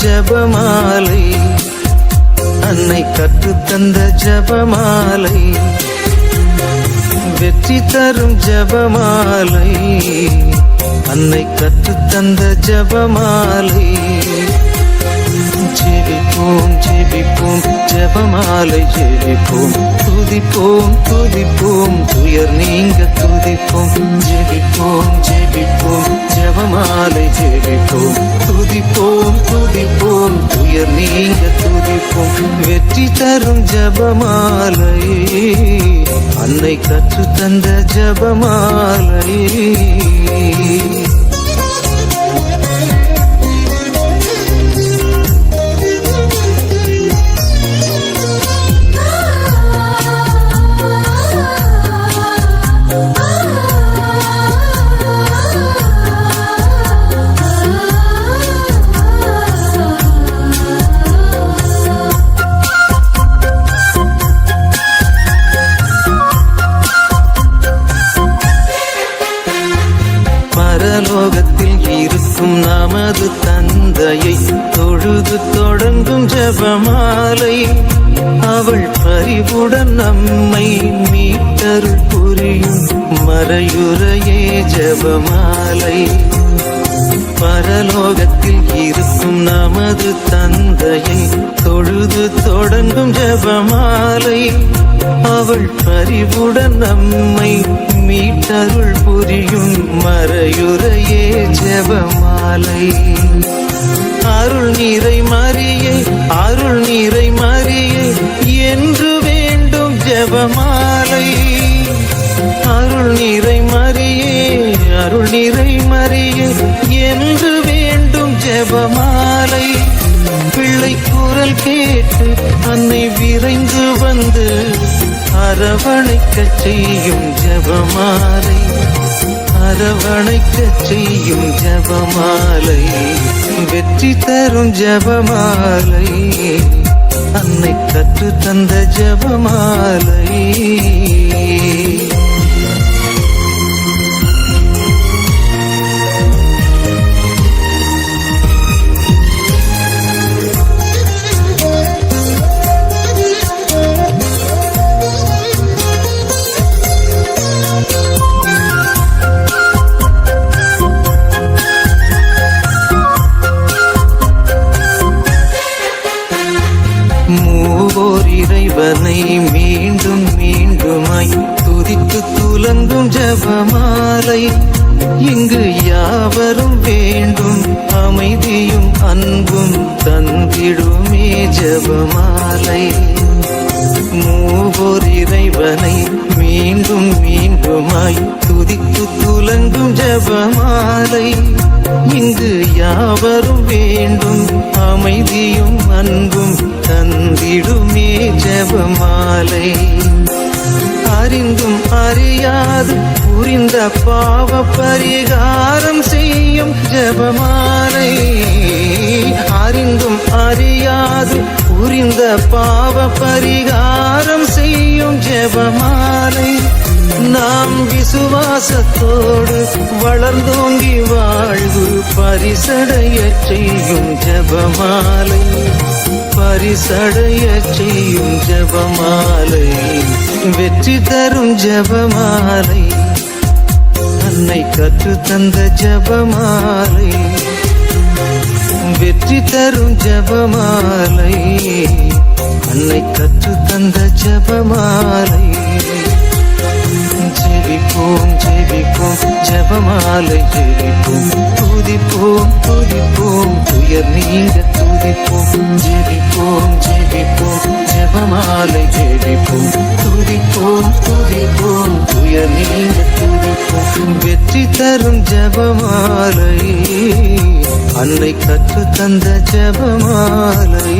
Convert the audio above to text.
ஜபமாலை, அன்னை கற்றுத்தந்த ஜபமாலை, வெற்றி தரும் ஜபமாலை, அன்னை கற்றுத்தந்த ஜபமாலை. ஜெபிப்போம் ஜெபிப்போம் ஜபமாலை ஜெபிப்போம், துதிப்போம் துதிப்போம் துயர் நீங்க துதிப்போம். ஜெபிப்போம் ஜெபிப்போம் ஜபமாலை ஜெபிப்போம், துதிப்போம் துதிப்போம் துயர் நீங்க துதிப்போம். வெற்றி தரும் ஜபமாலை, அன்னை கற்றுத்தந்த ஜபமாலை. பரலோகத்தில் இருக்கும் நமது தந்தையை தொழுது தொடங்கும் ஜபமாலை, அவள் பரிவுடன் நம்மை மீட்டருள் புரியும் மறையுறையே ஜபமாலை. பரலோகத்தில் இருக்கும் நமது தந்தையை தொழுது தொடங்கும் ஜபமாலை, அவள் பரிவுடன் நம்மை மீட்டருள் புரியும் மறையுறையே ஜபமாலை. அருள் நீரை மரியே அருள் நீரை மரியே என்று வேண்டும் ஜபமாலை. அருள் நீரை மரியே அருள் நீரை மரியே என்று வேண்டும் ஜபமாலை. பிள்ளை குரல் கேட்டு அன்னை விரைந்து வந்து அரவணைக்க செய்யும் ஜபமாலை, அரவணைக்க செய்யும் ஜபமாலை. வெற்றி தரும் ஜபமாலை, அன்னை கற்று தந்த ஜபமாலை. மூவோர் இறைவனை மீண்டும் மீண்டுமாய் துதித்து துலங்கும் ஜபமாலை, இங்கு யாவரும் வேண்டும் அமைதியும் அன்பும் தந்திடுமே ஜபமாலை. மூவோர் இறைவனை மீண்டும் மீண்டுமாய் துதித்து துலங்கும் ஜபமாலை, இங்கு யாவரும் வேண்டும் அமைதியும் அன்பும் தந்திடுமே ஜபமாலை. அறிந்தும் அறியாது புரிந்த பாவ பரிகாரம் செய்யும் ஜபமாலை, அறிந்தும் அறியாது புரிந்த பாவ பரிகாரம் செய்யும் ஜபமாலை. நாம் விசுவாசத்தோடு வளர்ந்தோங்கி வாழ்வு பரிசடைய செய்யும் ஜபமாலை, பரிசடைய செய்யும் ஜபமாலை. வெற்றி தரும் ஜபமாலை, அன்னை கற்று தந்த ஜபமாலை. வெற்றி தரும் ஜபமாலை, அன்னை கற்று தந்த ஜபமாலை. ஜெபிப்போம் ஜெபிப்போம் ஜபமாலை ஜெபிப்போம், துதிப்போம் துதிப்போம் துயர் நீங்க துதிப்போம். ஜெபிப்போம் ஜெபிப்போம் ஜபமாலை ஜெபிப்போம், துதிப்போம் துதிப்போம் துயர் நீங்க துதிப்போம். வெற்றி தரும் ஜபமாலை, அன்னை கற்று தந்த ஜபமாலை.